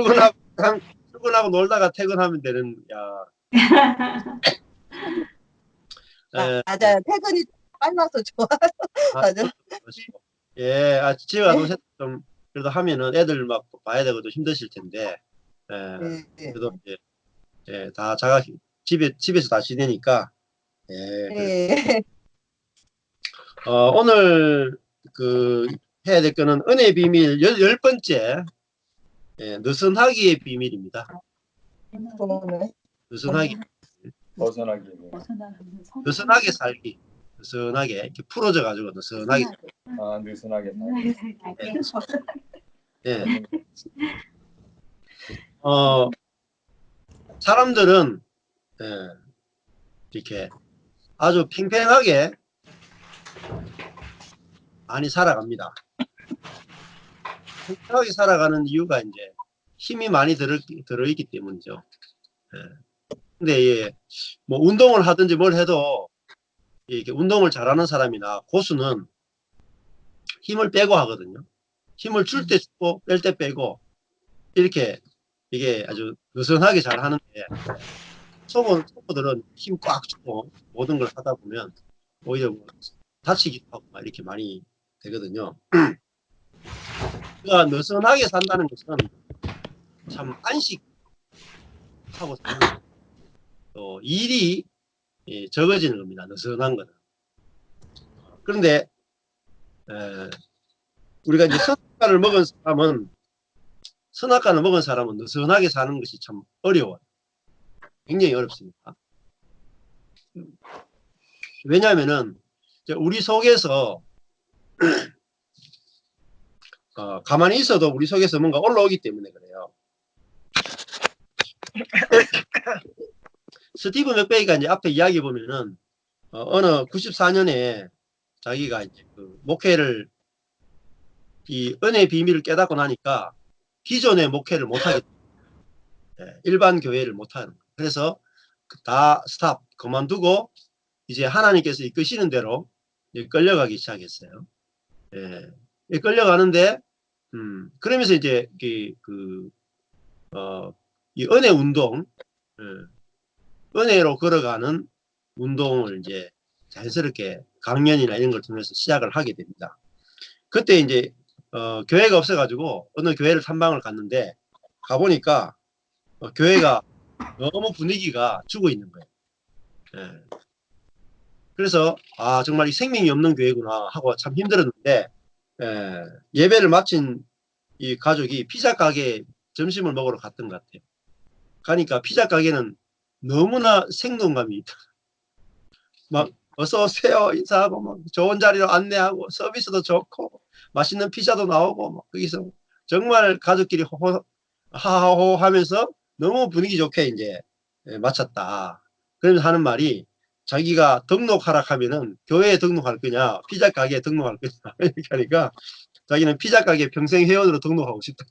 출근하고, 출근하고 놀다가 퇴근하면 되는, 야. 맞아요. 퇴근이 빨라서 좋아요. 맞아. 그러시고. 예, 집에 가도 좀 그래도 하면은 애들 막 봐야 되고 또 힘드실 텐데, 예, 네, 네. 그래도 이제 다 집에서 다 지내니까, 예, 그래. 네. 오늘 그 해야 될 거는 은혜의 비밀 열 번째, 느슨하기의 비밀입니다. 저는 느슨하기, 벗어나기. 느슨하게 살기, 느슨하게 이렇게 풀어져 가지고 느슨하게. 아, 느슨하게 살기. 예. 사람들은 이렇게 아주 팽팽하게 많이 살아갑니다. 팽팽하게 살아가는 이유가 이제 힘이 많이 들어있기 때문이죠. 근데 뭐 운동을 하든지 뭘 해도 이렇게 운동을 잘하는 사람이나 고수는 힘을 빼고 하거든요. 힘을 줄 때 주고 뺄 때 빼고 이렇게 이게 아주 느슨하게 잘 하는데, 초보들은 힘 꽉 주고 모든 걸 하다 보면 오히려 뭐 다치기도 하고 막 이렇게 많이 되거든요. 그러니까 느슨하게 산다는 것은 참 안식하고 사는, 또 일이 적어지는 겁니다. 느슨한 거는. 그런데 우리가 이제 선악과를 먹은 사람은 느슨하게 사는 것이 참 어려워요. 굉장히 어렵습니다. 왜냐하면은 우리 속에서 가만히 있어도 우리 속에서 뭔가 올라오기 때문에 그래요. 스티브 맥베이가 이제 앞에 이야기 보면은 어느 94년에 자기가 이제 그 목회를, 이 은혜의 비밀을 깨닫고 나니까 기존의 목회를 못하게, 일반 교회를 못하는 거예요. 그래서 다 스탑 그만두고 이제 하나님께서 이끄시는 대로 끌려가기 시작했어요. 끌려가는데 그러면서 이제 이 은혜 운동, 은혜로 걸어가는 운동을 이제 자연스럽게 강연이나 이런 걸 통해서 시작을 하게 됩니다. 그때 이제 교회가 없어가지고 어느 교회를 탐방을 갔는데, 가보니까 교회가 너무 분위기가 죽어 있는 거예요. 그래서 정말 이 생명이 없는 교회구나 하고 참 힘들었는데, 예배를 마친 이 가족이 피자 가게에 점심을 먹으러 갔던 것 같아요. 가니까 피자 가게는 너무나 생동감이 있다. 막 어서 오세요 인사하고 막 좋은 자리로 안내하고 서비스도 좋고 맛있는 피자도 나오고 막 거기서 정말 가족끼리 하하호 하면서 너무 분위기 좋게 이제 마쳤다. 그러면서 하는 말이, 자기가 등록하라 하면은 교회에 등록할 거냐 피자 가게에 등록할 거냐 이렇게 하니까 자기는 피자 가게 평생 회원으로 등록하고 싶다.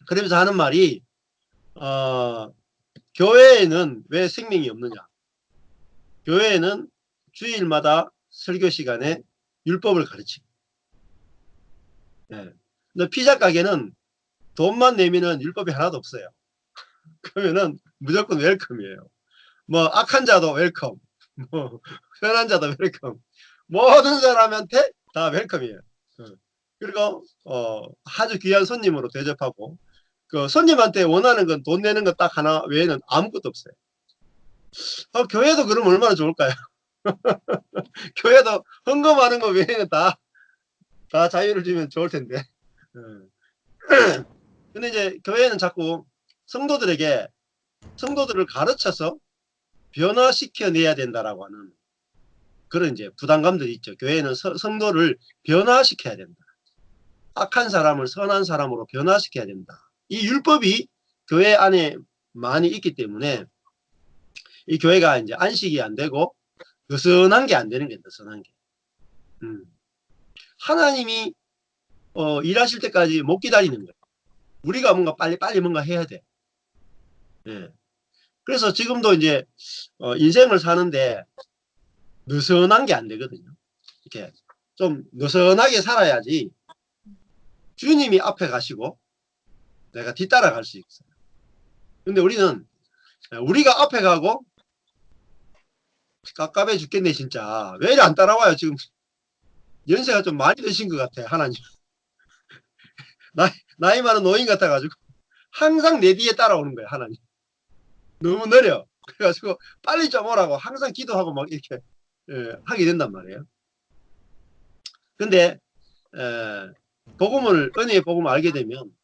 그러면서 하는 말이, 교회에는 왜 생명이 없느냐, 교회에는 주일마다 설교 시간에 율법을 가르치고, 근데 피자 가게는 돈만 내면은 율법이 하나도 없어요. 그러면은 무조건 웰컴이에요. 뭐 악한 자도 웰컴, 뭐 선한 자도 웰컴, 모든 사람한테 다 웰컴이에요. 그리고 아주 귀한 손님으로 대접하고, 그 손님한테 원하는 건 돈 내는 거 딱 하나 외에는 아무것도 없어요. 교회도 그러면 얼마나 좋을까요? 교회도 헌금하는 거 외에는 다 자유를 주면 좋을 텐데. 근데 이제 교회는 자꾸 성도들을 가르쳐서 변화시켜내야 된다라고 하는 그런 이제 부담감들이 있죠. 교회는 성도를 변화시켜야 된다. 악한 사람을 선한 사람으로 변화시켜야 된다. 이 율법이 교회 안에 많이 있기 때문에 이 교회가 이제 안식이 안 되고 느슨한 게 안 되는 게 느슨한 게. 하나님이 일하실 때까지 못 기다리는 거예요. 우리가 뭔가 빨리 뭔가 해야 돼. 그래서 지금도 이제 인생을 사는데 느슨한 게 안 되거든요. 이렇게 좀 느슨하게 살아야지 주님이 앞에 가시고 내가 뒤따라 갈 수 있어요. 근데 우리는 우리가 앞에 가고 깝깝해 죽겠네 진짜. 왜 이리 안 따라와요 지금. 연세가 좀 많이 드신 것 같아 하나님. 나이 많은 노인 같아가지고 항상 내 뒤에 따라오는 거야 하나님. 너무 느려. 그래가지고 빨리 좀 오라고 항상 기도하고 막 이렇게 하게 된단 말이에요. 근데 복음을 은혜의 복음을 알게 되면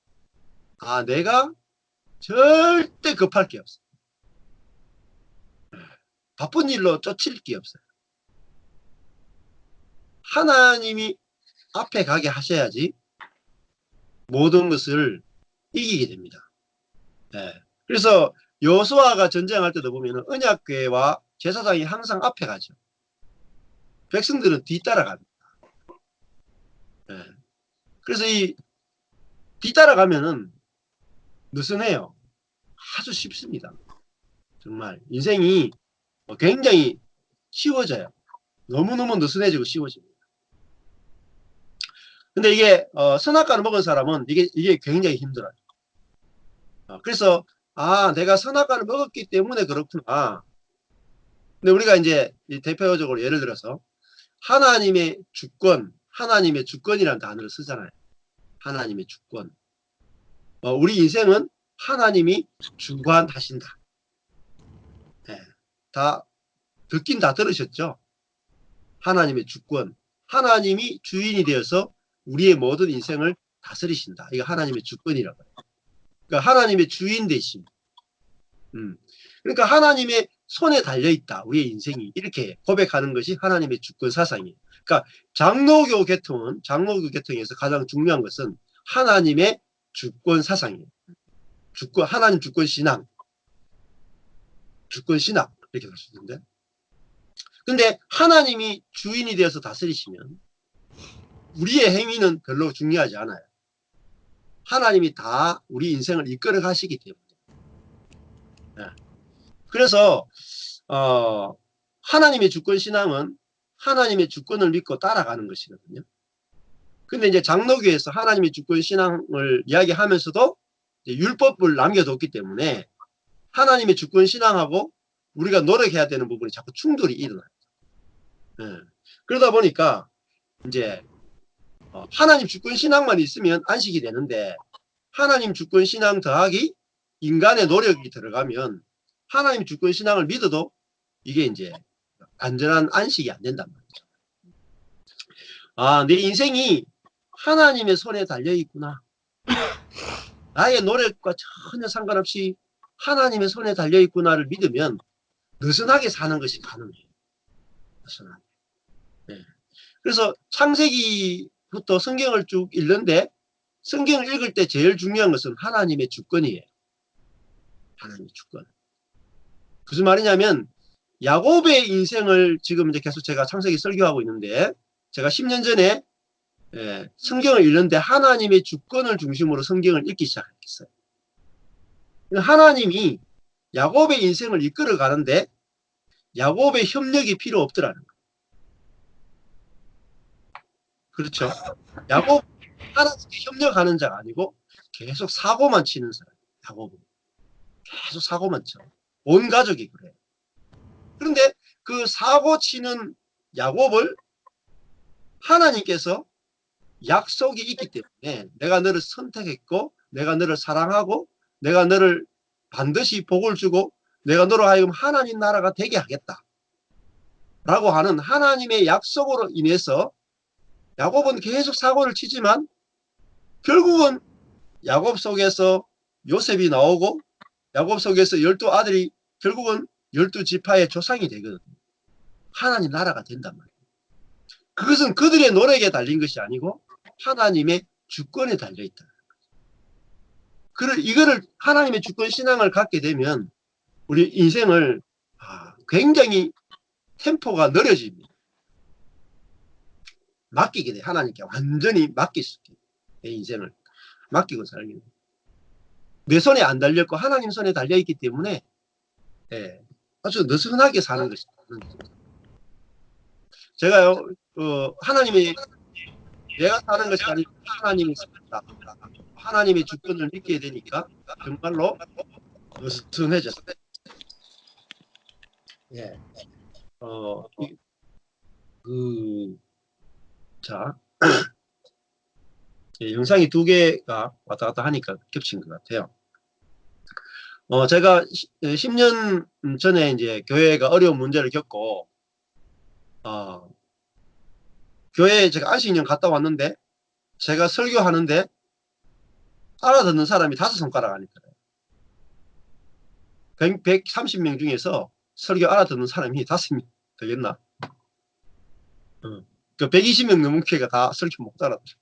아 내가 절대 급할 게 없어. 바쁜 일로 쫓을 게 없어요. 하나님이 앞에 가게 하셔야지 모든 것을 이기게 됩니다. 그래서 여호수아가 전쟁할 때도 보면 언약궤와 제사장이 항상 앞에 가죠. 백성들은 뒤따라갑니다. 그래서 이 뒤따라가면은 느슨해요. 아주 쉽습니다. 정말 인생이 굉장히 쉬워져요. 너무너무 느슨해지고 쉬워집니다. 근데 이게 선악과를 먹은 사람은 이게 굉장히 힘들어요. 그래서 아 내가 선악과를 먹었기 때문에 그렇구나. 근데 우리가 이제 대표적으로 예를 들어서 하나님의 주권이라는 단어를 쓰잖아요. 하나님의 주권. 우리 인생은 하나님이 주관하신다. 다 듣긴 다 들으셨죠? 하나님의 주권. 하나님이 주인이 되어서 우리의 모든 인생을 다스리신다. 이거 하나님의 주권이라고 해요. 그러니까 하나님의 주인 되심. 그러니까 하나님의 손에 달려있다. 우리의 인생이. 이렇게 고백하는 것이 하나님의 주권 사상이에요. 그러니까 장로교 계통에서 가장 중요한 것은 하나님의 주권 사상이에요. 하나님 주권 신앙. 이렇게 볼 수 있는데. 근데 하나님이 주인이 되어서 다스리시면 우리의 행위는 별로 중요하지 않아요. 하나님이 다 우리 인생을 이끌어 가시기 때문에. 그래서 하나님의 주권 신앙은 하나님의 주권을 믿고 따라가는 것이거든요. 근데 이제 장로교에서 하나님의 주권 신앙을 이야기하면서도 율법을 남겨뒀기 때문에 하나님의 주권 신앙하고 우리가 노력해야 되는 부분이 자꾸 충돌이 일어나요. 그러다 보니까 이제 하나님 주권 신앙만 있으면 안식이 되는데 하나님 주권 신앙 더하기 인간의 노력이 들어가면 하나님 주권 신앙을 믿어도 이게 이제 완전한 안식이 안 된단 말이죠. 아, 내 인생이 하나님의 손에 달려 있구나. 나의 노력과 전혀 상관없이 하나님의 손에 달려 있구나를 믿으면 느슨하게 사는 것이 가능해요. 느슨하게. 네. 그래서 창세기부터 성경을 쭉 읽는데 성경을 읽을 때 제일 중요한 것은 하나님의 주권이에요. 하나님의 주권. 무슨 말이냐면 야곱의 인생을 지금 이제 계속 제가 창세기 설교하고 있는데 제가 10년 전에 성경을 읽는데 하나님의 주권을 중심으로 성경을 읽기 시작했어요. 하나님이 야곱의 인생을 이끌어 가는데 야곱의 협력이 필요 없더라는 거예요. 그렇죠? 야곱 하나님께 협력하는 자가 아니고 계속 사고만 치는 사람. 야곱은 계속 사고만 쳐. 온 가족이 그래요. 그런데 그 사고 치는 야곱을 하나님께서 약속이 있기 때문에 내가 너를 선택했고 내가 너를 사랑하고 내가 너를 반드시 복을 주고 내가 너로 하여금 하나님 나라가 되게 하겠다 라고 하는 하나님의 약속으로 인해서 야곱은 계속 사고를 치지만 결국은 야곱 속에서 요셉이 나오고 야곱 속에서 12아들이 결국은 12지파의 조상이 되거든요. 하나님 나라가 된단 말이에요. 그것은 그들의 노력에 달린 것이 아니고 하나님의 주권에 달려있다. 이거를 하나님의 주권 신앙을 갖게 되면 우리 인생을 굉장히 템포가 느려집니다. 맡기게 돼. 하나님께 완전히 맡길 수 있게. 내 인생을 맡기고 살게 돼. 내 손에 안 달렸고 하나님 손에 달려있기 때문에 아주 느슨하게 사는 것입니다. 제가요 하나님의 내가 사는 것이 아니고 하나님이 산다. 하나님의 주권을 믿게 되니까 정말로 느슨해졌어. 예. 자, 예, 영상이 두 개가 왔다 갔다 하니까 겹친 것 같아요. 제가 10년 전에 이제 교회가 어려운 문제를 겪고, 교회에 제가 안식년 갔다 왔는데, 제가 설교하는데 알아듣는 사람이 5손가락 안에 들어요. 130명 중에서 설교 알아듣는 사람이 5명 되겠나? 그 120명 넘는 교회가 다 설교 못 알아들어.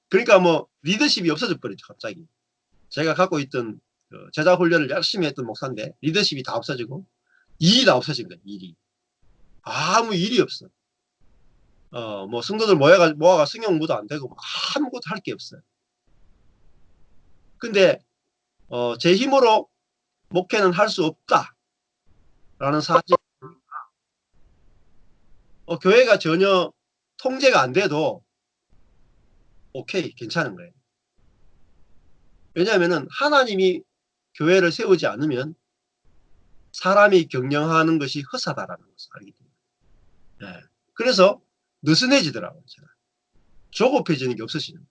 그러니까 뭐 리더십이 없어져 버렸죠, 갑자기. 제가 갖고 있던 제자 훈련을 열심히 했던 목사인데 리더십이 다 없어지고 일이 다 없어진 거예요. 일이 아무 일이 없어. 뭐 성도들 모아가 성경 공부도 안 되고 아무것도 할 게 없어요. 근데 제 힘으로 목회는 할 수 없다라는 사실. 교회가 전혀 통제가 안 돼도 오케이, 괜찮은 거예요. 왜냐하면은 하나님이 교회를 세우지 않으면 사람이 경영하는 것이 허사다라는 것을 알기 때문에. 네. 그래서 느슨해지더라고요. 제가. 조급해지는 게 없어지는 거예요.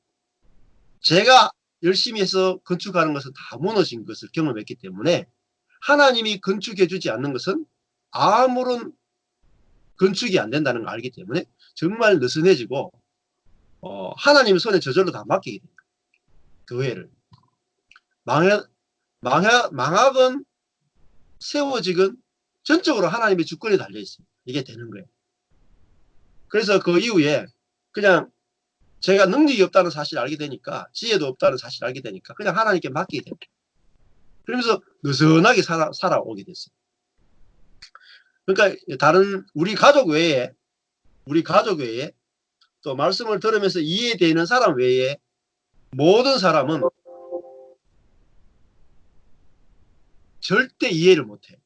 제가 열심히 해서 건축하는 것은 다 무너진 것을 경험했기 때문에 하나님이 건축해 주지 않는 것은 아무런 건축이 안 된다는 걸 알기 때문에 정말 느슨해지고 하나님의 손에 저절로 다 맡기게 됩니다. 교회를. 망하건 세워지건 전적으로 하나님의 주권에 달려 있습니다. 이게 되는 거예요. 그래서 그 이후에 그냥 제가 능력이 없다는 사실을 알게 되니까 지혜도 없다는 사실을 알게 되니까 그냥 하나님께 맡기게 됩니다. 그러면서 느슨하게 살아오게 됐어요. 그러니까 다른 우리 가족 외에 또 말씀을 들으면서 이해되는 사람 외에 모든 사람은 절대 이해를 못해요.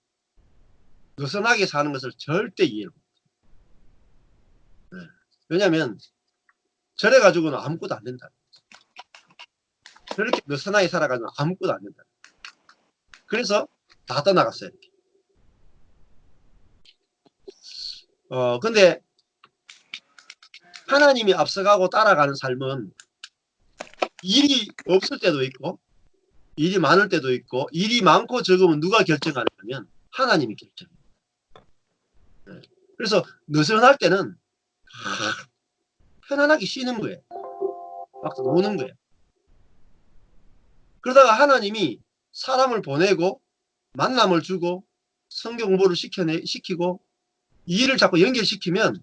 느슨하게 사는 것을 절대 이해를 못해요. 네. 왜냐하면 저래 가지고는 아무것도 안 된다. 저렇게 느슨하게 살아가지고 아무것도 안 된다. 그래서 다 떠나갔어요. 이렇게. 근데 하나님이 앞서가고 따라가는 삶은 일이 없을 때도 있고 일이 많을 때도 있고 일이 많고 적으면 누가 결정하냐면 하나님이 결정해요. 네. 그래서 느슨할 때는 편안하게 쉬는 거예요. 막 노는 거예요. 그러다가 하나님이 사람을 보내고 만남을 주고 성경 공부를 시키고 이 일을 자꾸 연결시키면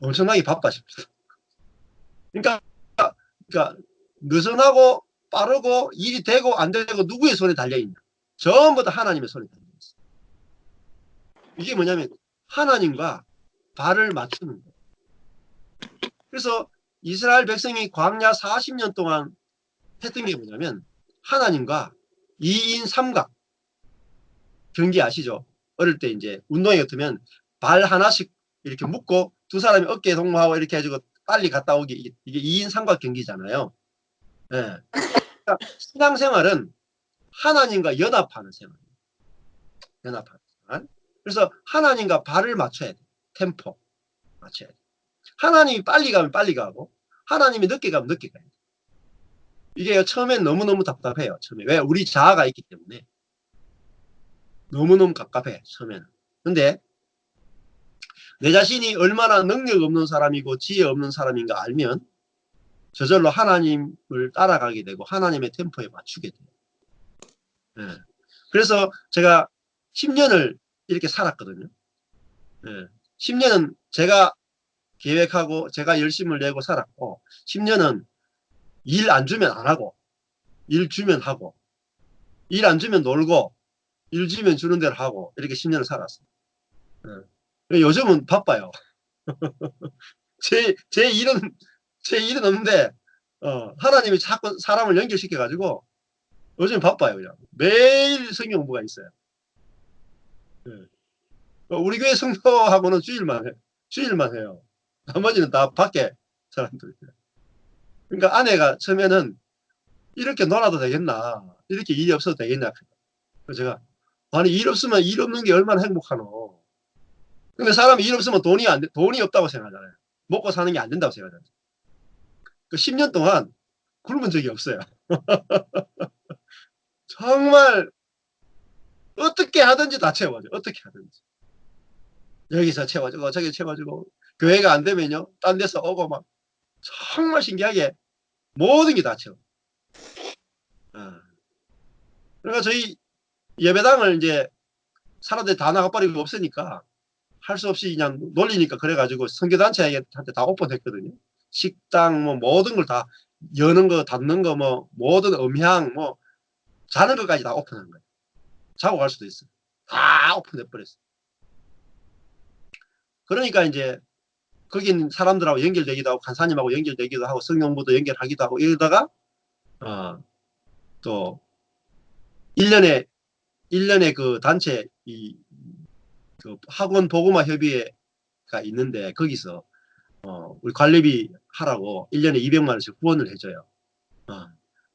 엄청나게 바빠집니다. 그러니까 느슨하고 빠르고 일이 되고 안 되고 누구의 손에 달려있냐? 전부 다 하나님의 손에 달려있어요. 이게 뭐냐면 하나님과 발을 맞추는 거예요. 그래서 이스라엘 백성이 광야 40년 동안 했던 게 뭐냐면 하나님과 2인 3각 경기 아시죠? 어릴 때 이제 운동회 같으면 발 하나씩 이렇게 묶고 두 사람이 어깨에 동무하고 이렇게 해가지고 빨리 갔다 오기, 이게 2인 3각 경기잖아요. 예. 그러니까 신앙생활은 하나님과 연합하는 생활. 연합하는 생활. 그래서 하나님과 발을 맞춰야 돼. 템포 맞춰야 돼. 하나님이 빨리 가면 빨리 가고 하나님이 늦게 가면 늦게 가야 돼. 이게 처음엔 너무너무 답답해요. 처음에. 왜? 우리 자아가 있기 때문에. 너무너무 갑갑해. 처음에는. 근데 내 자신이 얼마나 능력 없는 사람이고 지혜 없는 사람인가 알면 저절로 하나님을 따라가게 되고 하나님의 템포에 맞추게 돼요. 네. 그래서 제가 10년을 이렇게 살았거든요. 네. 10년은 제가 계획하고 제가 열심을 내고 살았고 10년은 일 안 주면 안 하고 일 주면 하고 일 안 주면 놀고 일 주면 주는 대로 하고 이렇게 10년을 살았어요. 네. 요즘은 바빠요. 제 일은 없는데 하나님이 자꾸 사람을 연결시켜 가지고 요즘 바빠요. 그냥 매일 성경 공부가 있어요. 네. 우리 교회 성도하고는 주일만 해요. 나머지는 다 밖에 사람들이. 그러니까 아내가 처음에는 이렇게 놀아도 되겠나, 이렇게 일이 없어도 되겠냐. 그래서 제가 아니 일 없으면 일 없는 게 얼마나 행복하노. 근데 사람이 일 없으면 돈이 없다고 생각하잖아요. 먹고 사는 게 안 된다고 생각하잖아요. 그 10년 동안 굶은 적이 없어요. 정말 어떻게 하든지 다 채워져. 어떻게 하든지. 여기서 채워주고 저기 채워주고 교회가 안 되면요. 딴 데서 오고 막 정말 신기하게 모든 게 다 채워. 그러니까 저희 예배당을 이제 사람들이 다 나가버리고 없으니까 할 수 없이 그냥 놀리니까 그래가지고 선교단체한테 다 오픈했거든요. 식당 뭐 모든 걸 다 여는 거 닫는 거 뭐 모든 음향 뭐 자는 것까지 다 오픈한 거예요. 자고 갈 수도 있어. 다 오픈해버렸어. 그러니까 이제 거기 있는 사람들하고 연결되기도 하고 간사님하고 연결되기도 하고 성령부도 연결하기도 하고 이러다가 또 1년에 그 단체 그 학원 보고마 협의회가 있는데 거기서 우리 관리비 하라고 1년에 200만 원씩 후원을 해줘요.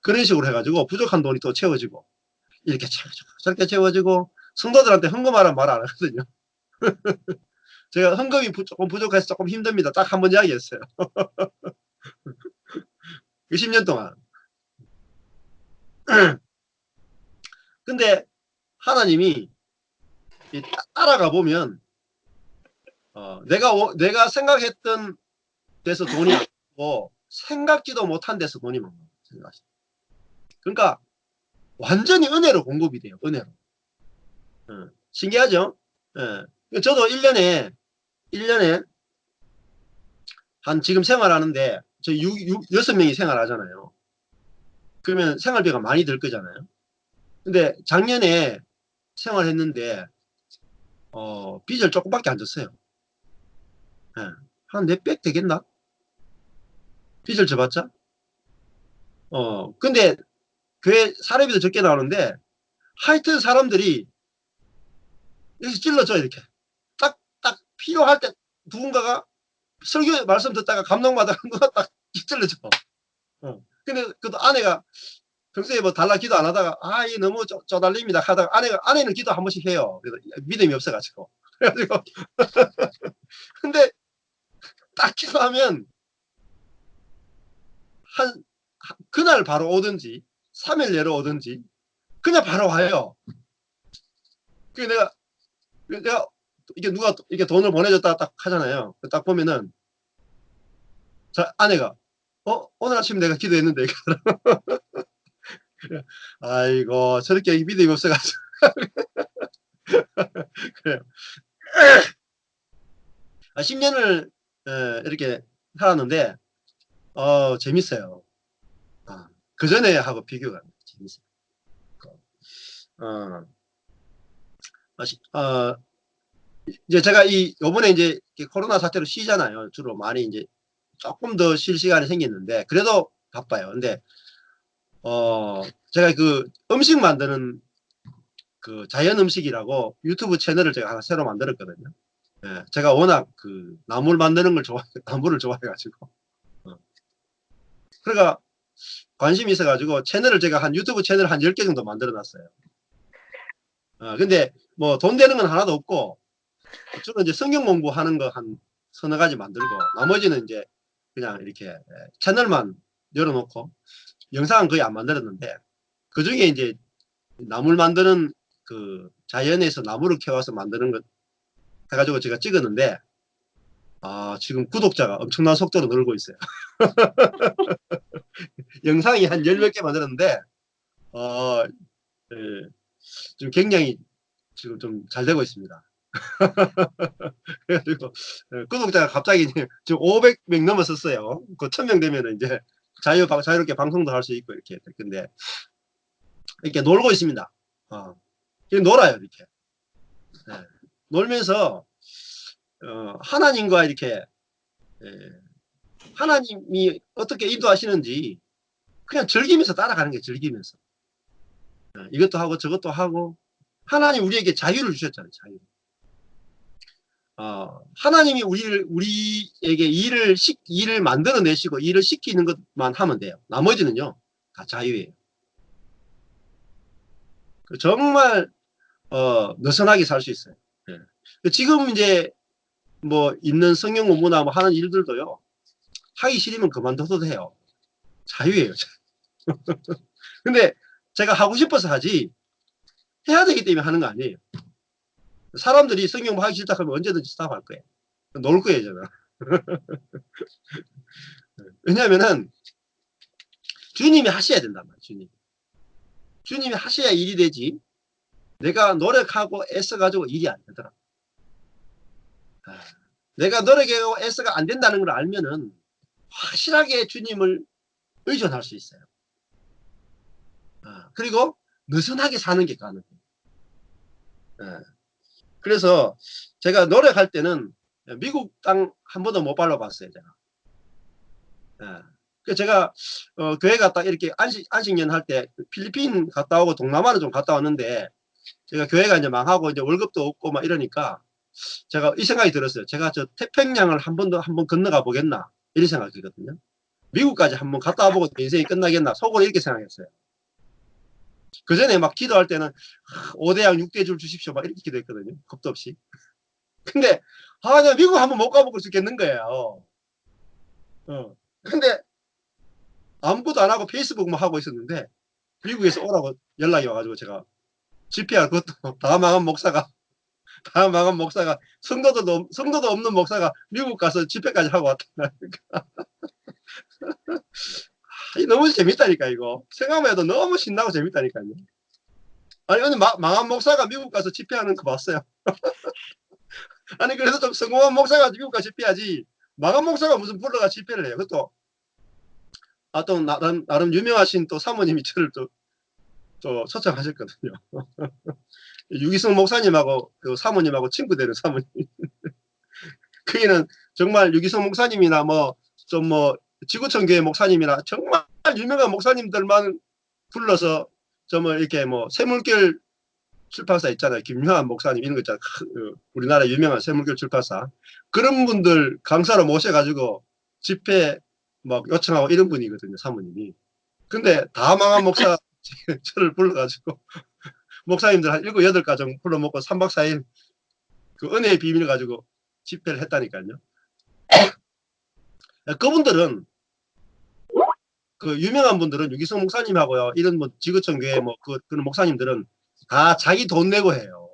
그런 식으로 해가지고 부족한 돈이 또 채워지고 이렇게 채워지고 저렇게 채워지고 성도들한테 헌금하라는 말 안 하거든요. 제가 헌금이 조금 부족해서 조금 힘듭니다. 딱 한 번 이야기했어요. 10년 동안. 근데 하나님이 따라가 보면 내가 생각했던 데서 돈이 안 나고 생각지도 못한 데서 돈이 막 나와요. 그러니까 완전히 은혜로 공급이 돼요. 은혜로. 신기하죠? 저도 1년에 한 지금 생활하는데 저 6명이 생활하잖아요. 그러면 생활비가 많이 들 거잖아요. 근데 작년에 생활했는데 빚을 조금밖에 안 졌어요. 한 몇백 되겠나? 빚을 져봤자? 근데 교회 사례비도 적게 나오는데 하여튼 사람들이 여기서 찔러줘 이렇게 딱 필요할 때 누군가가 설교 말씀 듣다가 감동받아 누가 딱 찔러줘. 근데 그 아내가 평소에 뭐 달라 기도 안 하다가 이 너무 쪼달립니다 하다가 아내는 기도 한 번씩 해요. 그래서 믿음이 없어가지고 그래가지고 근데 딱 기도하면 한 그날 바로 오든지 3일 내로 오든지 그냥 바로 와요. 그 내가 이게 누가 이렇게 돈을 보내줬다 딱 하잖아요. 딱 보면은 아내가 오늘 아침 내가 기도했는데 아이고 저렇게 믿음이 없어가지고 그래요. 10년을 이렇게 살았는데 재밌어요. 그 전에 하고 비교가 재밌어요. 어, 이제 제가 요번에 이제 코로나 사태로 쉬잖아요. 주로 많이 이제 조금 더 쉴 시간이 생겼는데 그래도 바빠요. 근데 제가 그 음식 만드는 그 자연 음식이라고 유튜브 채널을 제가 하나 새로 만들었거든요. 제가 워낙 그 나물 만드는 걸 나물을 좋아해가지고. 그러니까 관심이 있어가지고 제가 유튜브 채널 한 10개 정도 만들어 놨어요. 근데 뭐 돈 되는 건 하나도 없고 주로 이제 성경 공부하는 거 한 서너 가지 만들고 나머지는 이제 그냥 이렇게 채널만 열어놓고 영상은 거의 안 만들었는데 그 중에 이제 나물 만드는 그 자연에서 나무를 캐와서 만드는 것 해가지고 제가 찍었는데 지금 구독자가 엄청난 속도로 늘고 있어요. 영상이 한 10몇 개 만들었는데 예, 지금 굉장히 지금 좀 잘 되고 있습니다. 그래가지고 구독자가 갑자기 지금 500명 넘었었어요. 그 1000명 되면 이제 자유롭게 방송도 할 수 있고 이렇게 될 건데 이렇게 놀고 있습니다. 이렇게 놀아요 이렇게. 놀면서 하나님과 이렇게 하나님이 어떻게 인도하시는지 그냥 즐기면서 따라가는 게 즐기면서 이것도 하고 저것도 하고 하나님 우리에게 자유를 주셨잖아요. 자유. 하나님이 우리에게 일을 만들어내시고 일을 시키는 것만 하면 돼요. 나머지는요 다 자유예요. 정말 느슨하게 살 수 있어요. 예. 지금 이제 뭐 있는 성경 공부나 뭐 하는 일들도요 하기 싫으면 그만둬도 돼요. 자유예요. 근데 제가 하고 싶어서 하지 해야 되기 때문에 하는 거 아니에요. 사람들이 성경 하기 싫다 하면 언제든지 스탑할 거예요. 놀 거예요 저는. 왜냐하면은 주님이 하셔야 된단 말이에요. 주님이 하셔야 일이 되지 내가 노력하고 애써가지고 일이 안 되더라. 내가 노력하고 애써가 안 된다는 걸 알면은 확실하게 주님을 의존할 수 있어요. 그리고 느슨하게 사는 게 가능해요. 그래서 제가 노력할 때는 미국 땅 한 번도 못 밟아봤어요. 제가. 그래서 제가 교회 갔다 이렇게 안식년 할 때 필리핀 갔다 오고 동남아를 좀 갔다 왔는데 제가 교회가 이제 망하고 이제 월급도 없고 막 이러니까 제가 이 생각이 들었어요. 제가 저 태평양을 한번 건너가 보겠나 이런 생각이거든요. 미국까지 한번 갔다 와보고 인생이 끝나겠나 속으로 이렇게 생각했어요. 그 전에 막 기도할 때는 5대양 6대줄 주십시오 막 이렇게 기도했거든요. 겁도 없이. 근데 내가 미국 한번 못 가보고 죽겠는 거예요. 근데 아무것도 안 하고 페이스북만 하고 있었는데 미국에서 오라고 연락이 와가지고 제가 집회할 것도 다 망한 목사가 성도도 없는 목사가 미국 가서 집회까지 하고 왔다. 너무 재밌다니까 이거. 생각만 해도 너무 신나고 재밌다니까요. 아니 근데 망한 목사가 미국 가서 집회하는 거 봤어요. 아니 그래서 좀 성공한 목사가 미국 가서 집회하지 망한 목사가 무슨 불러가 집회를 해요. 그것도 또 나름 유명하신 또 사모님이 저를 또 초청하셨거든요. 유기성 목사님하고 그 사모님하고 친구 되는 사모님. 그이는 정말 유기성 목사님이나 뭐 지구촌 교회 목사님이나 정말 유명한 목사님들만 불러서 정말 이렇게 뭐 샘물결 출판사 있잖아요. 김유한 목사님 이런 거 있잖아요. 우리나라 유명한 샘물결 출판사 그런 분들 강사로 모셔가지고 집회 막 요청하고 이런 분이거든요. 사모님이. 근데 다 망한 목사 저를 불러가지고 목사님들 한 7, 8가정 불러먹고 3박 4일 그 은혜의 비밀 가지고 집회를 했다니까요. 그분들은 그 유명한 분들은 유기성 목사님하고요. 이런 뭐 지구촌 교회 그런 목사님들은 다 자기 돈 내고 해요.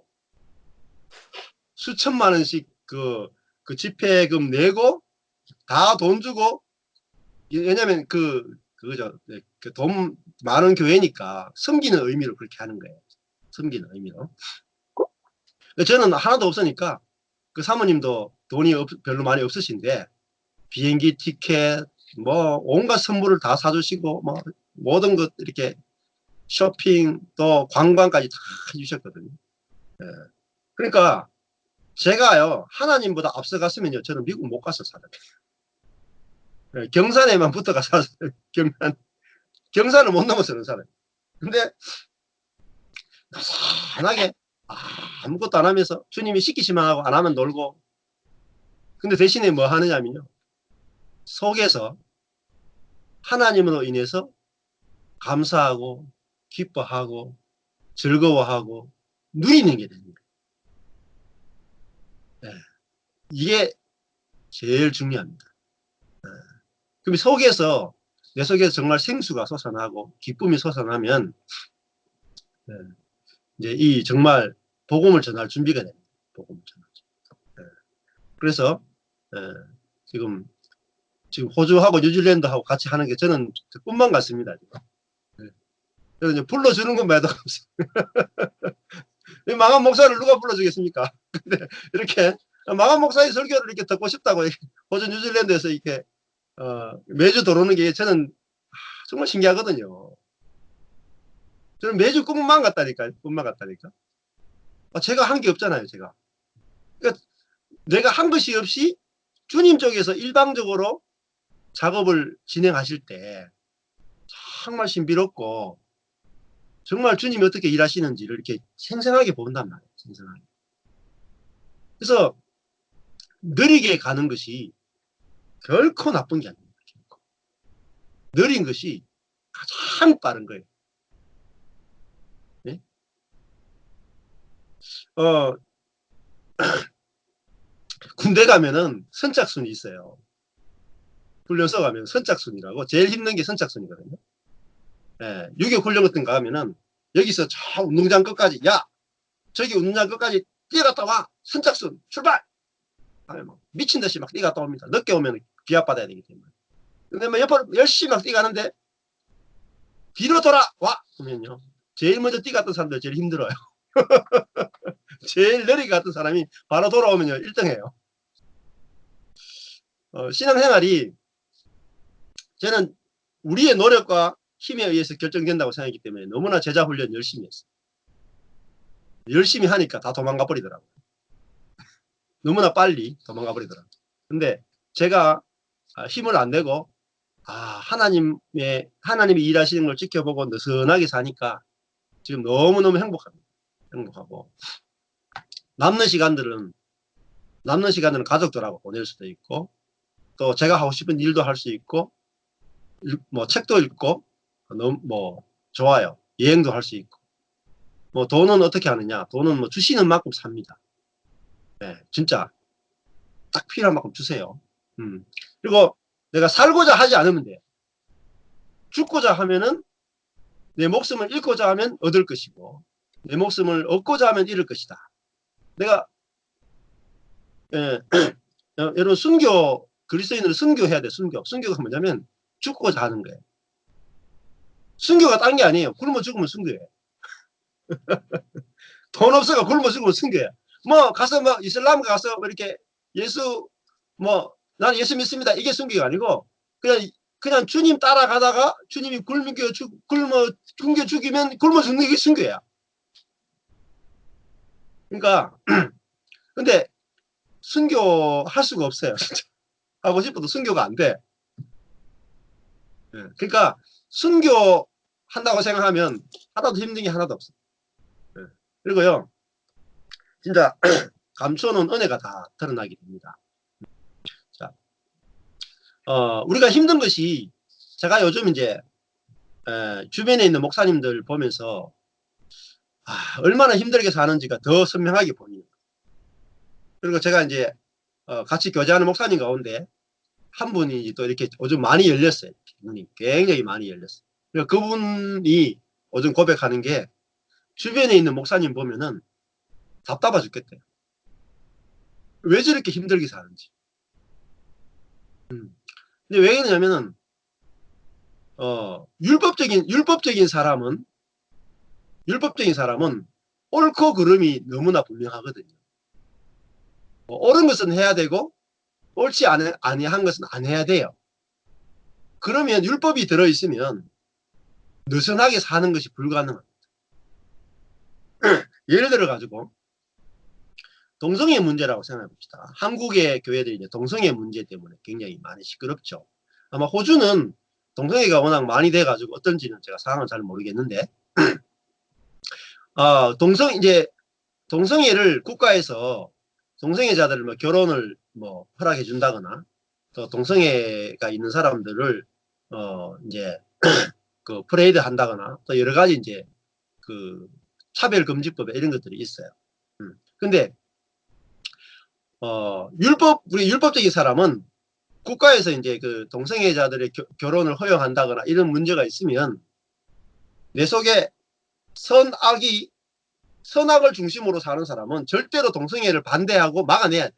수천만 원씩 그 집회금 내고 다 돈 주고 왜냐면 그거죠. 그 돈 많은 교회니까 섬기는 의미로 그렇게 하는 거예요. 섬기는 의미로. 저는 하나도 없으니까 그 사모님도 돈이 별로 많이 없으신데 비행기 티켓 뭐 온갖 선물을 다 사주시고 뭐 모든 것 이렇게 쇼핑 또 관광까지 다 해주셨거든요. 예. 그러니까 제가요 하나님보다 앞서갔으면요 저는 미국 못 가서 살아요. 예, 경산에만 붙어가 살아요. 경산을 못 넘어서는 살아요. 근데 편하게 아무것도 안 하면서 주님이 시키시면 하고 안 하면 놀고 근데 대신에 뭐 하느냐면요 속에서 하나님으로 인해서 감사하고 기뻐하고 즐거워하고 누리는 게 됩니다. 네. 이게 제일 중요합니다. 네. 그럼 속에서 내 속에서 정말 생수가 솟아나고 기쁨이 솟아나면 네. 이제 이 정말 복음을 전할 준비가 됩니다. 복음을 전할. 네. 그래서 네. 지금 호주하고 뉴질랜드하고 같이 하는 게 저는 꿈만 같습니다. 네. 그래서 이제 불러주는 것만 해도 망한 목사를 누가 불러주겠습니까? 근데 이렇게 망한 목사의 설교를 이렇게 듣고 싶다고 호주 뉴질랜드에서 이렇게 매주 들어오는 게 저는 정말 신기하거든요. 저는 매주 꿈만 같다니까요. 꿈만 같다니까. 제가 한 게 없잖아요. 제가. 그러니까 내가 한 것이 없이 주님 쪽에서 일방적으로 작업을 진행하실 때 정말 신비롭고 정말 주님이 어떻게 일하시는지를 이렇게 생생하게 본단 말이에요. 생생하게. 그래서 느리게 가는 것이 결코 나쁜 게 아닙니다. 느린 것이 가장 빠른 거예요. 네? 군대 가면은 선착순이 있어요. 훈련소 가면 선착순이라고 제일 힘든 게 선착순이거든요. 예, 유교 훈련 같은 거 가면은 여기서 저 운동장 끝까지 야 저기 운동장 끝까지 뛰어갔다 와 선착순 출발 하면 막 미친 듯이 막 뛰어갔다 옵니다. 늦게 오면 비압 받아야 되기 때문에. 근데 뭐 옆으로 열심히 막 뛰어가는데 뒤로 돌아와 그러면요 제일 먼저 뛰어갔던 사람들 제일 힘들어요. 제일 느리게 갔던 사람이 바로 돌아오면요 1등해요. 신앙생활이 저는 우리의 노력과 힘에 의해서 결정된다고 생각하기 때문에 너무나 제자 훈련 열심히 했어요. 열심히 하니까 다 도망가 버리더라고요. 너무나 빨리 도망가 버리더라고요. 근데 제가 힘을 안 내고 하나님이 일하시는 걸 지켜보고 느슨하게 사니까 지금 너무너무 행복합니다. 행복하고 남는 시간들은 가족들하고 보낼 수도 있고 또 제가 하고 싶은 일도 할 수 있고 뭐 책도 읽고 너무 뭐 좋아요. 여행도 할 수 있고 뭐 돈은 어떻게 하느냐 돈은 뭐 주시는 만큼 삽니다. 네, 진짜 딱 필요한 만큼 주세요. 그리고 내가 살고자 하지 않으면 돼요. 죽고자 하면은 내 목숨을 잃고자 하면 얻을 것이고 내 목숨을 얻고자 하면 잃을 것이다. 내가 예, 여러분 순교 그리스도인으로 순교해야 돼. 순교가 뭐냐면 죽고자 하는 거예요. 순교가 딴 게 아니에요. 굶어 죽으면 순교예요. 돈 없어가 굶어 죽으면 순교예요. 뭐 가서 뭐 이슬람 가서 뭐 이렇게 예수 뭐 나는 예수 믿습니다. 이게 순교가 아니고 그냥 주님 따라가다가 주님이 굶어 죽이면 굶어 죽는 게 순교야. 그러니까 근데 순교할 수가 없어요. 진짜. 하고 싶어도 순교가 안 돼. 그러니까 순교한다고 생각하면 하나도 힘든 게 하나도 없어. 그리고요, 진짜 감춰놓은 은혜가 다 드러나게 됩니다. 자, 우리가 힘든 것이 제가 요즘 이제 주변에 있는 목사님들 보면서 얼마나 힘들게 사는지가 더 선명하게 보입니다. 그리고 제가 이제 같이 교제하는 목사님 가운데 한 분이 또 이렇게 요즘 많이 열렸어요. 눈이 굉장히 많이 열렸어요. 그러니까 그분이 요즘 고백하는 게 주변에 있는 목사님 보면은 답답해 죽겠대요. 왜 저렇게 힘들게 사는지. 근데 왜 그러냐면은 율법적인 사람은 옳고 그름이 너무나 분명하거든요. 옳은 것은 해야 되고 옳지 아니한 것은 안 해야 돼요. 그러면 율법이 들어있으면 느슨하게 사는 것이 불가능합니다. 예를 들어 가지고 동성애 문제라고 생각해 봅시다. 한국의 교회들이 이제 동성애 문제 때문에 굉장히 많이 시끄럽죠. 아마 호주는 동성애가 워낙 많이 돼 가지고 어떤지는 제가 상황을 잘 모르겠는데 이제 동성애를 국가에서 동성애자들을 뭐 결혼을 뭐 허락해 준다거나 또 동성애가 있는 사람들을 이제 그 프레이드 한다거나 또 여러 가지 이제 그 차별금지법에 이런 것들이 있어요. 근데 우리 율법적인 사람은 국가에서 이제 그 동성애자들의 결혼을 허용한다거나 이런 문제가 있으면 내 속에 선악을 중심으로 사는 사람은 절대로 동성애를 반대하고 막아내야 돼.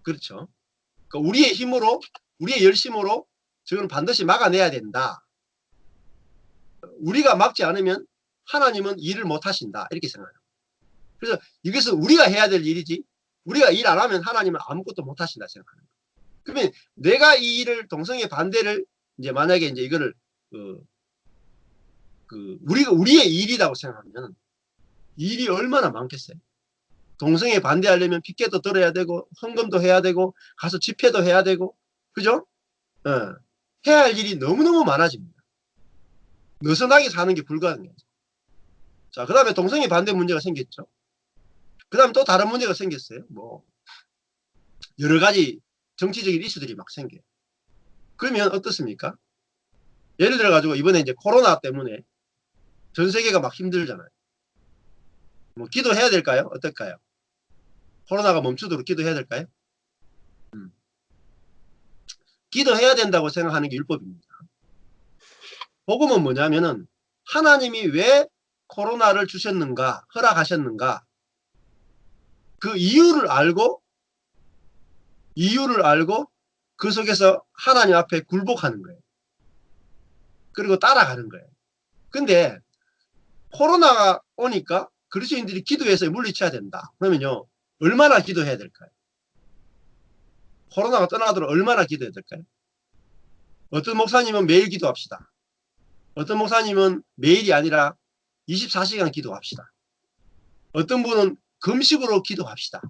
그렇죠. 그러니까 우리의 힘으로, 우리의 열심으로 저건 반드시 막아내야 된다. 우리가 막지 않으면 하나님은 일을 못 하신다. 이렇게 생각해요. 그래서 이것은 우리가 해야 될 일이지 우리가 일 안 하면 하나님은 아무것도 못 하신다 생각합니다. 그러면 내가 이 일을 동성애 반대를 이제 만약에 이제 이거를 우리의 일이라고 생각하면 일이 얼마나 많겠어요. 동성애 반대하려면 피켓도 들어야 되고 헌금도 해야 되고 가서 집회도 해야 되고 그죠? 해야 할 일이 너무너무 많아집니다. 느슨하게 사는 게 불가능해요. 자, 그 다음에 동성애 반대 문제가 생겼죠. 그 다음에 또 다른 문제가 생겼어요. 뭐 여러 가지 정치적인 이슈들이 막 생겨요. 그러면 어떻습니까? 예를 들어 가지고 이번에 이제 코로나 때문에 전 세계가 막 힘들잖아요. 뭐 기도해야 될까요? 어떨까요? 코로나가 멈추도록 기도해야 될까요? 기도해야 된다고 생각하는 게 율법입니다. 복음은 뭐냐면은 하나님이 왜 코로나를 주셨는가, 허락하셨는가, 그 이유를 알고 그 속에서 하나님 앞에 굴복하는 거예요. 그리고 따라가는 거예요. 근데 코로나가 오니까 그리스도인들이 기도해서 물리쳐야 된다. 그러면요, 얼마나 기도해야 될까요? 코로나가 떠나도록 얼마나 기도해야 될까요? 어떤 목사님은 매일 기도합시다. 어떤 목사님은 매일이 아니라 24시간 기도합시다. 어떤 분은 금식으로 기도합시다.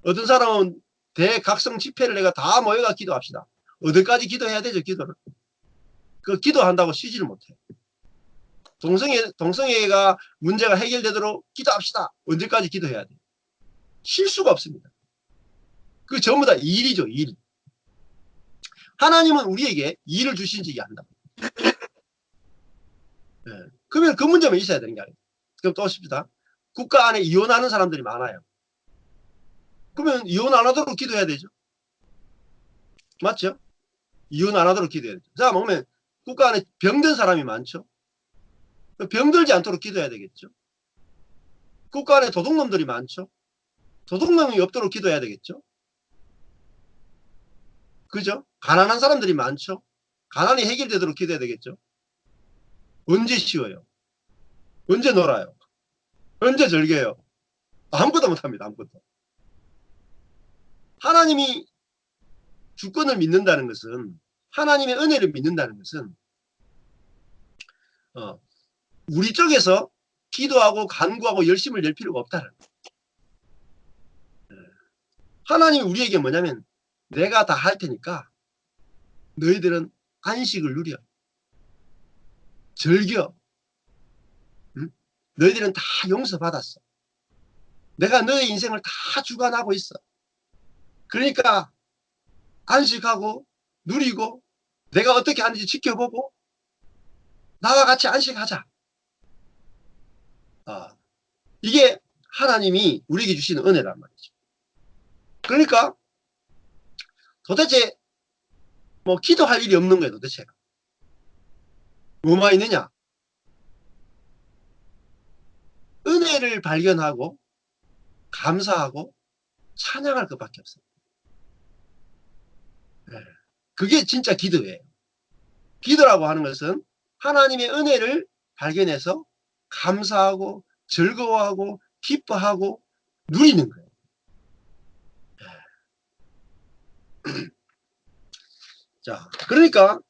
어떤 사람은 대각성 집회를 내가 다 모여가 기도합시다. 어디까지 기도해야 되죠, 기도를? 그 기도한다고 쉬지를 못해요. 동성애가 문제가 해결되도록 기도합시다. 언제까지 기도해야 돼요? 쉴 수가 없습니다. 그 전부 다 일이죠, 일. 하나님은 우리에게 일을 주신 적이 안다. 네. 그러면 그 문제만 있어야 되는 게 아니에요. 그럼 또 싶다. 국가 안에 이혼하는 사람들이 많아요. 그러면 이혼 안 하도록 기도해야 되죠. 맞죠? 이혼 안 하도록 기도해야 되죠. 자, 보면 국가 안에 병든 사람이 많죠. 병들지 않도록 기도해야 되겠죠. 국가 안에 도둑놈들이 많죠. 도둑놈이 없도록 기도해야 되겠죠. 그죠? 가난한 사람들이 많죠. 가난이 해결되도록 기도해야 되겠죠. 언제 쉬어요? 언제 놀아요? 언제 즐겨요? 아무것도 못합니다. 아무것도. 하나님이 주권을 믿는다는 것은, 하나님의 은혜를 믿는다는 것은 우리 쪽에서 기도하고 간구하고 열심을 낼 필요가 없다는 거예요. 하나님이 우리에게 뭐냐면 내가 다 할 테니까 너희들은 안식을 누려. 즐겨. 응? 너희들은 다 용서받았어. 내가 너의 인생을 다 주관하고 있어. 그러니까 안식하고 누리고 내가 어떻게 하는지 지켜보고 나와 같이 안식하자. 이게 하나님이 우리에게 주시는 은혜란 말이죠. 그러니까 도대체 뭐 기도할 일이 없는 거예요. 도대체가. 뭐만 있느냐? 은혜를 발견하고 감사하고 찬양할 것밖에 없어요. 네. 그게 진짜 기도예요. 기도라고 하는 것은 하나님의 은혜를 발견해서 감사하고 즐거워하고 기뻐하고 누리는 거예요. 자, 그러니까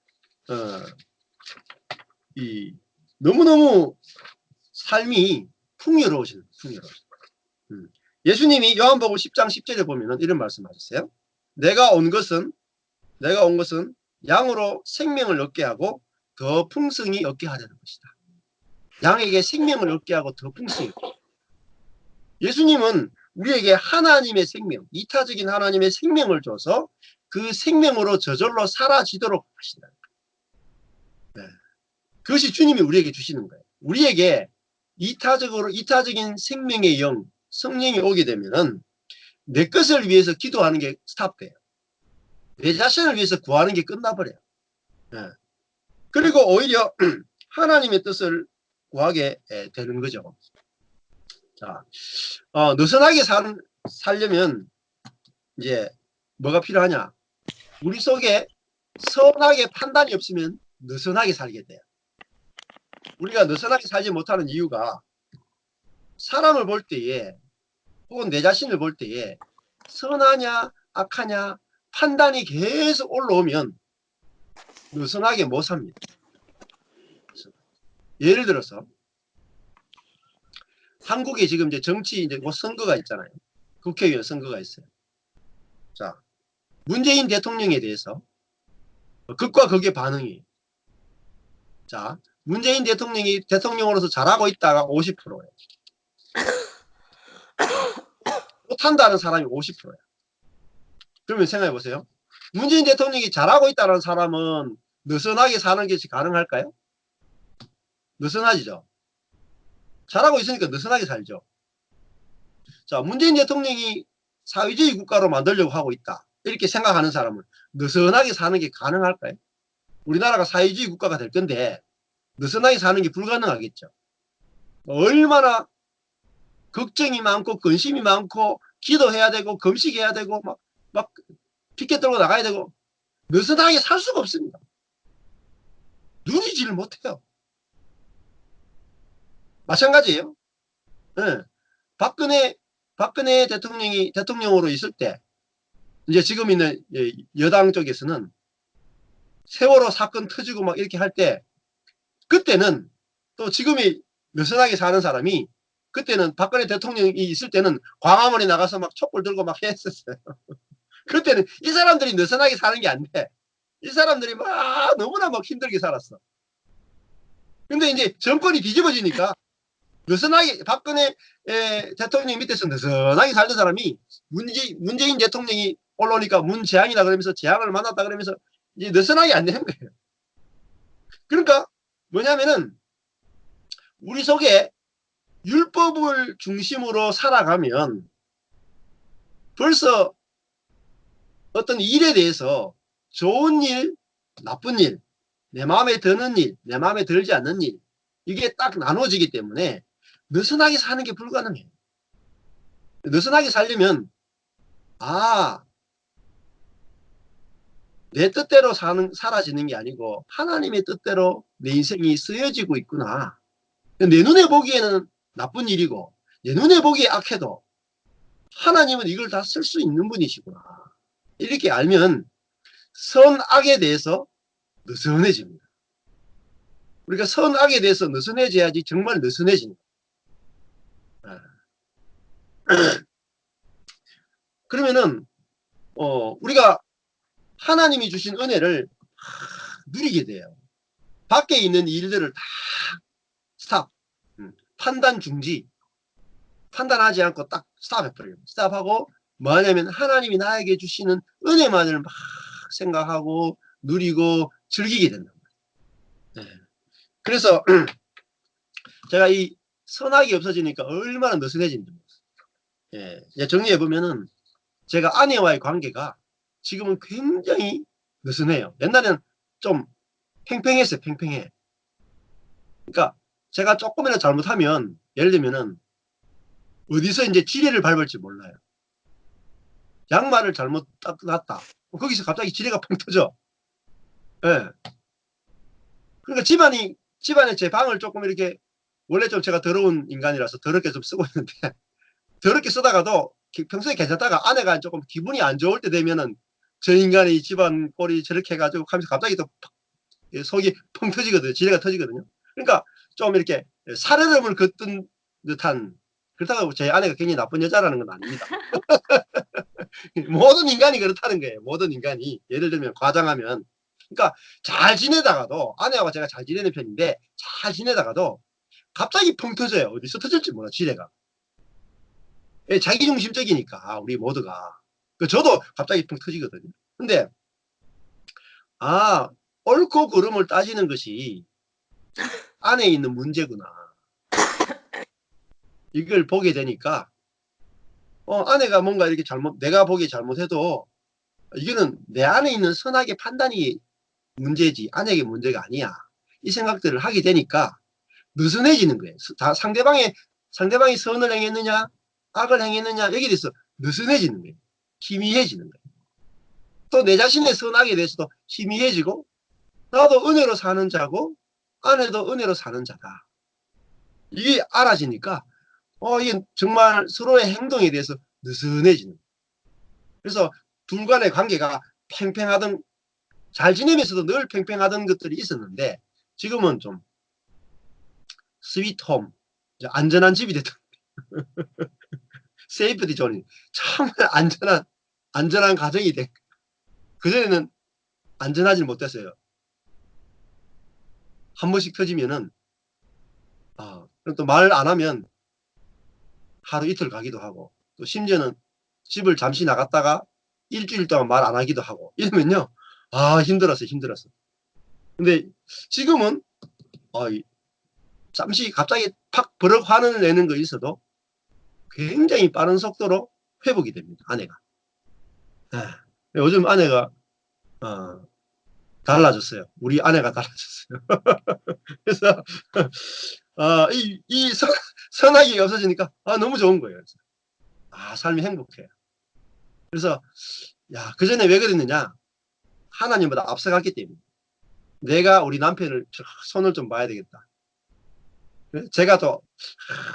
너무너무 삶이 풍요로우신. 예수님이 요한복음 10장 10절에 보면은 이런 말씀하셨어요. 내가 온 것은 양으로 생명을 얻게 하고 더 풍성히 얻게 하려는 것이다. 양에게 생명을 얻게 하고 더 풍성히 얻게 하고. 예수님은 우리에게 하나님의 생명, 이타적인 하나님의 생명을 줘서 그 생명으로 저절로 사라지도록 하신다. 네. 그것이 주님이 우리에게 주시는 거예요. 우리에게 이타적인 생명의 영, 성령이 오게 되면은 내 것을 위해서 기도하는 게 스탑돼요. 내 자신을 위해서 구하는 게 끝나버려요. 네. 그리고 오히려 하나님의 뜻을 구하게 되는 거죠. 자, 느슨하게 살려면 이제 뭐가 필요하냐? 우리 속에 선하게 판단이 없으면 느슨하게 살게 돼요. 우리가 느슨하게 살지 못하는 이유가 사람을 볼 때에 혹은 내 자신을 볼 때에 선하냐 악하냐 판단이 계속 올라오면 느슨하게 못 삽니다. 예를 들어서 한국에 지금 이제 정치 이제 곧 선거가 있잖아요. 국회의원 선거가 있어요. 자, 문재인 대통령에 대해서 극과 극의 반응이. 자, 문재인 대통령이 대통령으로서 잘하고 있다가 50%예요. 못한다는 사람이 50%예요. 그러면 생각해 보세요. 문재인 대통령이 잘하고 있다는 사람은 느슨하게 사는 것이 가능할까요? 느슨하지죠. 잘하고 있으니까 느슨하게 살죠. 자, 문재인 대통령이 사회주의 국가로 만들려고 하고 있다, 이렇게 생각하는 사람은 느슨하게 사는 게 가능할까요? 우리나라가 사회주의 국가가 될 건데 느슨하게 사는 게 불가능하겠죠. 얼마나 걱정이 많고 근심이 많고 기도해야 되고 금식해야 되고 막 피켓 들고 나가야 되고 느슨하게 살 수가 없습니다. 누리지를 못해요. 마찬가지예요. 네. 박근혜 대통령이 대통령으로 있을 때 이제 지금 있는 여당 쪽에서는 세월호 사건 터지고 막 이렇게 할 때 그때는 또 지금이 느슨하게 사는 사람이 그때는 박근혜 대통령이 있을 때는 광화문에 나가서 막 촛불 들고 막 했었어요. 그때는 이 사람들이 느슨하게 사는 게 안 돼. 이 사람들이 막 너무나 막 힘들게 살았어. 근데 이제 정권이 뒤집어지니까 느슨하게 박근혜 대통령 밑에서 느슨하게 살던 사람이 문재인 대통령이 올라오니까 문재앙이다 그러면서 재앙을 만났다 그러면서 이제 느슨하게 안 되는 거예요. 그러니까 뭐냐면은 우리 속에 율법을 중심으로 살아가면 벌써 어떤 일에 대해서 좋은 일, 나쁜 일, 내 마음에 드는 일, 내 마음에 들지 않는 일, 이게 딱 나눠지기 때문에 느슨하게 사는 게 불가능해요. 느슨하게 살려면 아, 내 뜻대로 사라지는 게 아니고 하나님의 뜻대로 내 인생이 쓰여지고 있구나. 내 눈에 보기에는 나쁜 일이고 내 눈에 보기에 악해도 하나님은 이걸 다 쓸 수 있는 분이시구나. 이렇게 알면 선악에 대해서 느슨해집니다. 우리가 선악에 대해서 느슨해져야지 정말 느슨해집니다. 그러면은 우리가 하나님이 주신 은혜를 누리게 돼요. 밖에 있는 일들을 다 스탑, 판단 중지, 판단하지 않고 딱 스탑해버려요. 스탑하고 뭐 하냐면 하나님이 나에게 주시는 은혜만을 막 생각하고 누리고 즐기게 된다. 네. 그래서 제가 이 선악이 없어지니까 얼마나 느슨해진지 모르겠어요. 예. 정리해 보면은 제가 아내와의 관계가 지금은 굉장히 느슨해요. 옛날에는 좀 팽팽했어요. 팽팽해. 그러니까 제가 조금이라도 잘못하면 예를 들면은 어디서 이제 지뢰를 밟을지 몰라요. 양말을 잘못 딱 놨다. 거기서 갑자기 지뢰가 펑 터져. 예. 그러니까 집안에 제 방을 조금 이렇게 원래 좀 제가 더러운 인간이라서 더럽게 좀 쓰고 있는데 더럽게 쓰다가도 평소에 괜찮다가 아내가 조금 기분이 안 좋을 때 되면은 저 인간이 집안 꼴이 저렇게 해가지고 하면서 갑자기 또 속이 펑 터지거든요. 지뢰가 터지거든요. 그러니까 좀 이렇게 살얼음을 걷던 듯한, 그렇다고 제 아내가 굉장히 나쁜 여자라는 건 아닙니다. 모든 인간이 그렇다는 거예요. 모든 인간이. 예를 들면 과장하면. 그러니까 잘 지내다가도 아내하고 제가 잘 지내는 편인데 잘 지내다가도 갑자기 펑 터져요. 어디서 터질지 몰라 지뢰가. 자기중심적이니까 우리 모두가. 저도 갑자기 펑 터지거든요. 근데 아, 옳고 그름을 따지는 것이 안에 있는 문제구나. 이걸 보게 되니까 아내가 뭔가 이렇게 내가 보기에 잘못해도 이거는 내 안에 있는 선악의 판단이 문제지 아내에게 문제가 아니야. 이 생각들을 하게 되니까 느슨해지는 거예요. 상대방이 선을 행했느냐 악을 행했느냐 여기에 대해서 느슨해지는 거예요. 희미해지는 거예요. 또 내 자신의 선악에 대해서도 희미해지고 나도 은혜로 사는 자고 아내도 은혜로 사는 자다. 이게 알아지니까 이게 정말 서로의 행동에 대해서 느슨해지는 거예요. 그래서 둘 간의 관계가 팽팽하던, 잘 지내면서도 늘 팽팽하던 것들이 있었는데 지금은 좀 스위트홈, 안전한 집이 됐다. 세이프티 존이 정말 안전한 가정이 돼. 그전에는 안전하지 못했어요. 한 번씩 터지면은 또 말 안 하면 하루 이틀 가기도 하고 또 심지어는 집을 잠시 나갔다가 일주일 동안 말 안 하기도 하고 이러면요. 아, 힘들었어. 근데 지금은 잠시 갑자기 팍 버럭 화를 내는 거 있어도 굉장히 빠른 속도로 회복이 됩니다. 아내가. 요즘 아내가 달라졌어요. 우리 아내가 달라졌어요. 그래서 이 선악이 없어지니까 너무 좋은 거예요. 삶이 행복해요. 그래서 그 전에 왜 그랬느냐? 하나님보다 앞서갔기 때문에 내가 우리 남편을 손을 좀 봐야 되겠다. 제가 또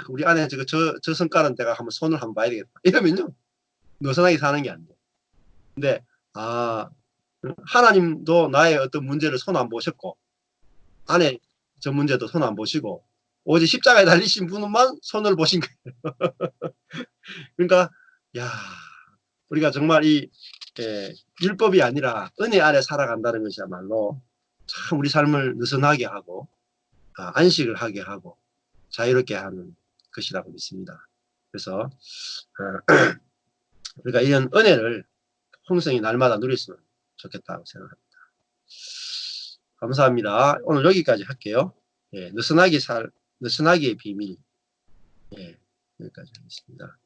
우리 아내 저 성깔은 내가 한번 손을 한번 봐야 되겠다. 이러면요 느슨하게 사는 게 안 돼. 근데 하나님도 나의 어떤 문제를 손 안 보셨고 아내 저 문제도 손 안 보시고 오직 십자가에 달리신 분만 손을 보신 거예요. 그러니까 야 우리가 정말 이 율법이 아니라 은혜 아래 살아간다는 것이야말로 참 우리 삶을 느슨하게 하고 안식을 하게 하고 자유롭게 하는 것이라고 믿습니다. 그래서 우리가 이런 은혜를 풍성히 날마다 누렸으면 좋겠다고 생각합니다. 감사합니다. 오늘 여기까지 할게요. 느슨하기의 비밀. 여기까지 하겠습니다.